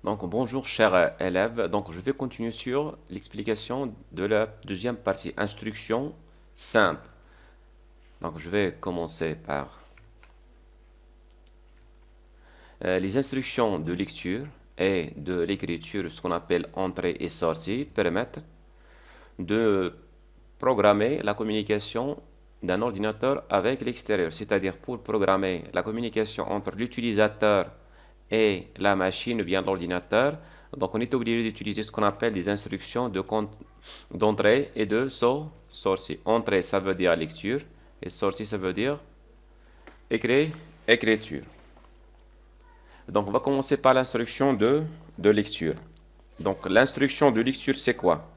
Donc bonjour chers élèves, donc je vais continuer sur l'explication de la deuxième partie, instruction simple. Donc je vais commencer par les instructions de lecture et de l'écriture, ce qu'on appelle entrée et sortie, permettent de programmer la communication d'un ordinateur avec l'extérieur, c'est-à-dire pour programmer la communication entre l'utilisateur et la machine ou bien l'ordinateur. Donc on est obligé d'utiliser ce qu'on appelle des instructions d'entrée et de sortie. Entrée, ça veut dire lecture, et sortie, ça veut dire écriture. Donc on va commencer par l'instruction de lecture. Donc l'instruction de lecture, c'est quoi?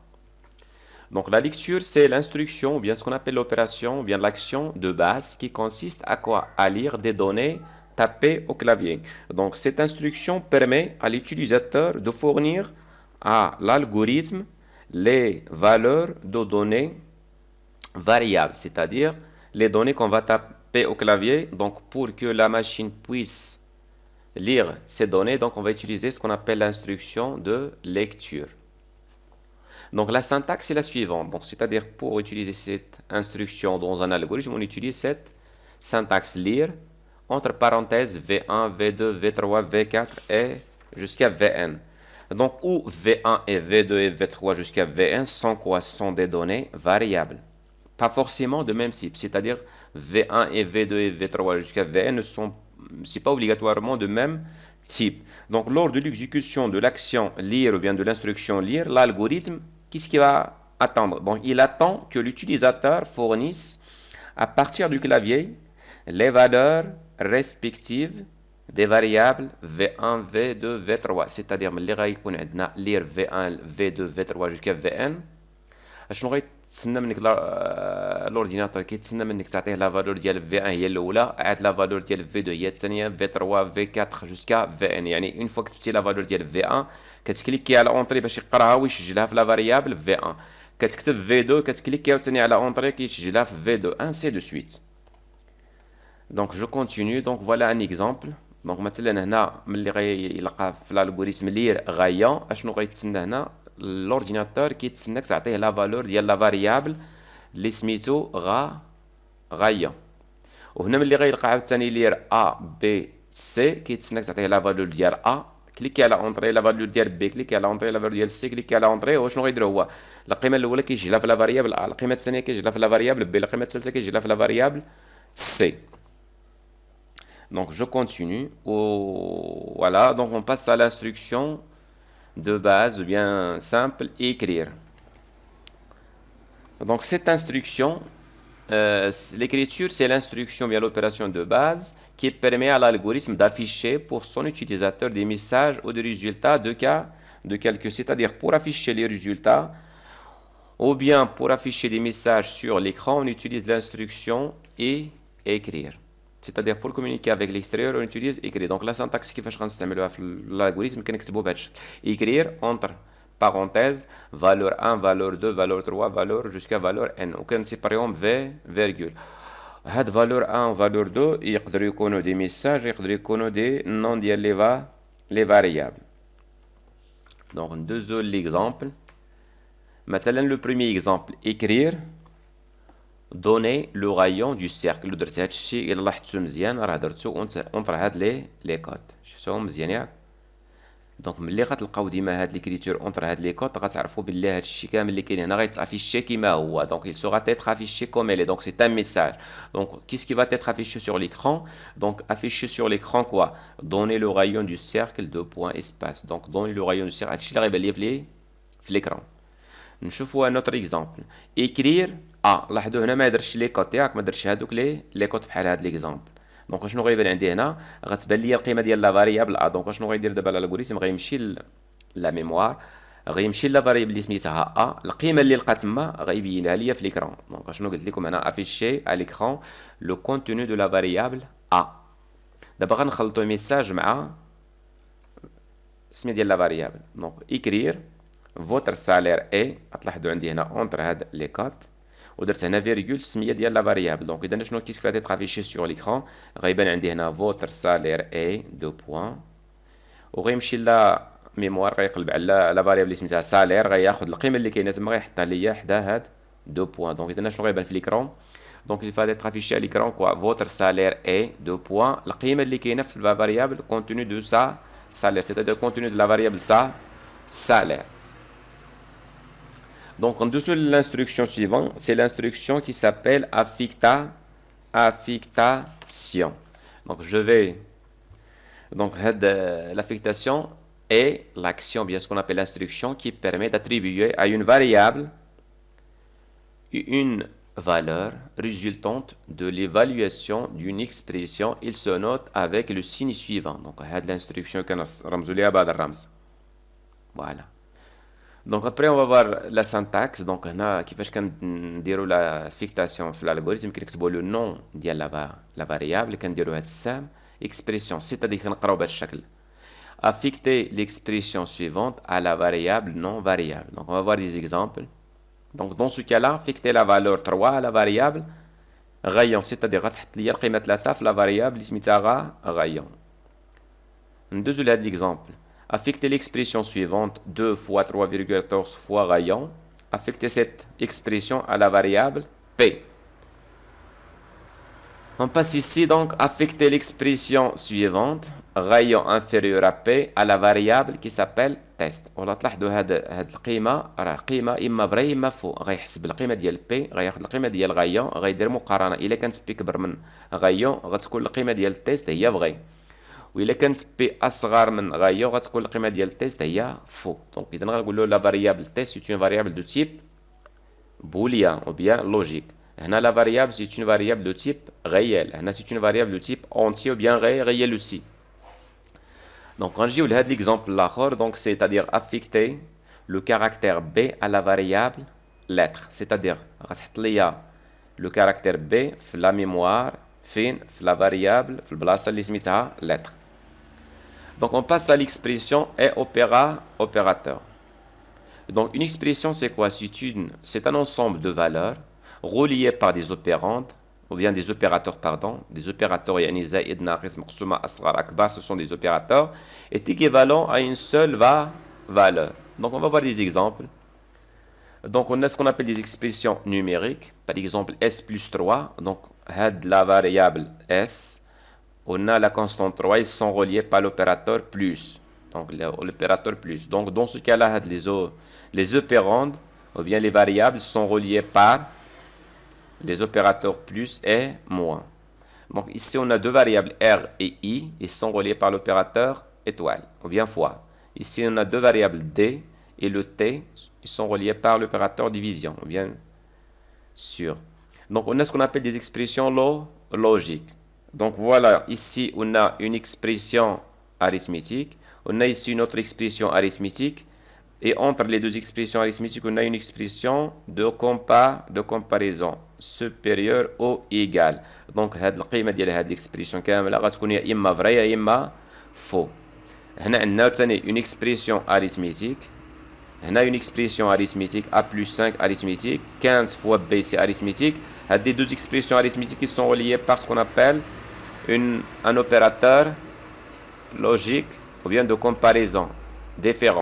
Donc la lecture, c'est l'instruction, ou bien ce qu'on appelle l'opération, ou bien l'action de base qui consiste à quoi? À lire des données tapées au clavier. Donc cette instruction permet à l'utilisateur de fournir à l'algorithme les valeurs de données variables, c'est-à-dire les données qu'on va taper au clavier. Donc pour que la machine puisse lire ces données, donc on va utiliser ce qu'on appelle l'instruction de lecture. Donc la syntaxe est la suivante. Donc c'est-à-dire pour utiliser cette instruction dans un algorithme, on utilise cette syntaxe lire entre parenthèses V1, V2, V3, V4 et jusqu'à Vn. Donc où V1 et V2 et V3 jusqu'à Vn sont quoi? Sont des données variables. Pas forcément de même type. C'est-à-dire V1 et V2 et V3 jusqu'à Vn ne sont c'est pas obligatoirement de même type. Donc lors de l'exécution de l'action lire ou bien de l'instruction lire, l'algorithme qu'est-ce qu'il va attendre? Donc, il attend que l'utilisateur fournisse à partir du clavier les valeurs respectives des variables V1, V2, V3. C'est-à-dire, lire V1, V2, V3 jusqu'à Vn. شنو غيتسنى منك الاورديناتور كيتسنى منك تعطيه لا فالور ديال في 1 هي الاولى عاد لا فالور ديال في 2 هي الثانيه في 3 في 4 جوسكا في ان يعني اون فوا كتبتي لا فالور ديال في 1 كتكليكي على اونطري باش يقراها ويسجلها في لا فاريابل في 1 كتكتب في 2 كتكليكي عاوتاني على اونطري كيسجلها في في 2 انسي دو سويت. دونك جو كونتينيو. دونك فوالا ان اكزامبل. دونك مثلا هنا ملي غيلقى في الالغوريثم لير غايا اشنو غيتسنى هنا؟ l'ordinateur كيتسناك تعطيه لا فالور ديال لا فاريابل اللي سميتو غايا. وهنا ملي غيلقى عاوتاني لير ا بي سي كيتسناك تعطيه لا فالور ديال ا كليكي على اونطري لا فالور ديال بي كليكي على اونطري لا فالور ديال سي كليكي على اونطري. وشنو غيدير هو؟ القيمه الاولى كيسجلها في لا فاريابل ا، القيمه الثانيه كيسجلها في لا فاريابل بي، القيمه الثالثه كيسجلها في لا فاريابل سي. Donc je continue. Voilà, donc on passe à l'instruction de base ou bien simple écrire. Donc cette instruction, l'écriture c'est l'instruction bien l'opération de base qui permet à l'algorithme d'afficher pour son utilisateur des messages ou des résultats de calcul, c'est-à-dire pour afficher les résultats ou bien pour afficher des messages sur l'écran on utilise l'instruction écrire. C'est-à-dire pour communiquer avec l'extérieur on utilise écrire. Donc la syntaxe كيفاش غنستعملوها في l'algorithme كنكتبوا بهذا الشكل écrire entre parenthèse valeur 1 valeur 2 valeur 3 valeur jusqu'à valeur n وكنسيباريهم في فيرغول. هاد valeur 1 valeur 2 يقدروا يكونوا دي ميساج يقدروا يكونوا دي نون ديال لي فاريابل. Donc ندوزو l'exemple. مثلا le premier exemple écrire donner le rayon du cercle. درت هاد الشيء الا لاحظتو مزيان راه درتو اونتر هاد لي كود شفتوهم مزيان ياك. دونك ملي غتلقاو ديما هاد ليكريتور اونتر هاد لي كود غتعرفوا بلي هاد الشيء كامل اللي كاين هنا غيتافيشي كيما هو. دونك il sera être affiché comme elle est. Donc c'est un message. Donc qu'est-ce qui va être affiché sur l'écran? Donc affiché sur l'écran quoi? Donner le rayon du cercle de point espace. Donc donner le rayon du cercle هادشي اللي غيبان ليا في l'écran. نشوفوا ان اوتر اكزامبل écrire لاحظوا هنا ما درتش لي كوت ياك ما درتش هادوك لي كوت بحال هاد ليكزامبل. دونك شنو غيبان عندي هنا؟ غتبان لي القيمه ديال لا فاريابل ا. دونك شنو غيدير دابا الالغوريثم؟ غيمشي لا ميموار غيمشي لا فاريابل اللي سميتها ا القيمه اللي لقى تما غيبينها ليا في ليكرون. دونك شنو قلت لكم هنا افيشي على ليكرون لو كونتوني دو لا فاريابل ا. دابا غنخلطوا ميساج مع السميه ديال لا فاريابل. دونك écrire votre salaire est غتلاحظوا عندي هنا اونتر هاد لي كات ودرت هنا فيرغول السميه ديال لا فاريابل. دونك اذا شنو كيف غادي افيشي سور ليكرون؟ غيبان عندي هنا votre salaire est دو بوين وغيمشي لا ميموار غيقلب على لا فاريابل اللي سميتها سالير غياخد القيمه اللي كاينه تما غيحطها ليا حدا هاد دو بوان. دونك اذا شنو غيبان في ليكرون دونك اللي فات افيشي على ليكرون كوا فوتر سالير اي دو بوان القيمه اللي كاينه في لا فاريابل كونتوني دو سا سالير سيتادير كونتوني دو لا فاريابل سا salaire. Donc, en dessous de l'instruction suivante, c'est l'instruction qui s'appelle affectation. Donc, je vais. Donc, l'affectation est l'action, bien ce qu'on appelle l'instruction, qui permet d'attribuer à une variable une valeur résultante de l'évaluation d'une expression. Il se note avec le signe suivant. Donc, l'instruction que nous avons. Voilà. Donc après on va voir la syntaxe. Donc هنا كيفاش كنديروا لا فيكتاسيون في الالغوريثم كنكتبوا لو نون ديال لا فاريابل كنديروا هاد السام اكسبريسيون سيتادير كنقراو بهذا الشكل affecter l'expression suivante à la variable non variable. Donc on va voir des exemples. Donc dans ce cas là affecter la valeur 3 à la variable غيون سيتادير غتحط ليا القيمه 3 في لا فاريابل اللي سميتها غيون. ندوزو لهاد ليكزامبل affecter l'expression suivante 2 fois 3,14 fois rayon. Affecter cette expression à la variable P. On passe ici donc affecter l'expression suivante rayon inférieur à P à la variable qui s'appelle test. ولا تلاحظوا هاد القيمة راه قيمة إما فري إما فو غيحسب القيمة ديال P غياخد القيمة ديال غايون غيدير مقارنة إلا كانت P كبر من غايون غتكون القيمة ديال التيست هي فغي وإلا كانت بي أصغر من غايو غتكون القيمة ديال التيست هي فو. دونك إذا غنقولو لا فاريابل تيست سي اون فاريابل دو تيب بوليان أو بيان لوجيك. هنا لا فاريابل سي اون فاريابل دو تيب غيال هنا سي اون فاريابل دو تيب أونتي أو بيان غيال أوسي. دونك غنجيو لهاد ليكزامبل الآخر. دونك سيتادير أفيكتي لو كاركتير بي à la variable lettre. سيتادير غتحط ليا لو كاركتير بي في لا ميموار فين في لا فاريابل في البلاصة اللي سميتها lettre. Donc on passe à l'expression et opérateur. Donc une expression c'est quoi? C'est un ensemble de valeurs reliées par des opérandes ou bien des opérateurs pardon. Des opérateurs يعني زائد ناقص مقسومة أصغر أكبر ce sont des opérateurs est équivalent à une seule valeur. Donc on va voir des exemples. Donc on a ce qu'on appelle des expressions numériques. Par exemple S plus 3. Donc la variable S. On a la constante 3, ils sont reliés par l'opérateur plus. Donc l'opérateur plus. Donc dans ce cas-là, les opérandes ou bien les variables sont reliées par les opérateurs plus et moins. Donc ici on a deux variables R et I, ils sont reliés par l'opérateur étoile ou bien fois. Ici on a deux variables D et le T, ils sont reliés par l'opérateur division ou bien sur. Donc on a ce qu'on appelle des expressions logiques. Donc voilà, ici on a une expression arithmétique, on a ici une autre expression arithmétique, et entre les deux expressions arithmétiques, on a une expression de comparaison supérieure ou égale. Donc هاد القيمة ديال هاد l'expression كاملة غتكون يا إما vrai يا إما faux. هنا عندنا ثاني une expression arithmétique. هنا une expression arithmétique A plus 5 arithmétique, 15 fois B c'est arithmétique. هاد des deux expressions arithmétiques qui sont reliées par ce qu'on appelle un opérateur logique ou bien de comparaison différent.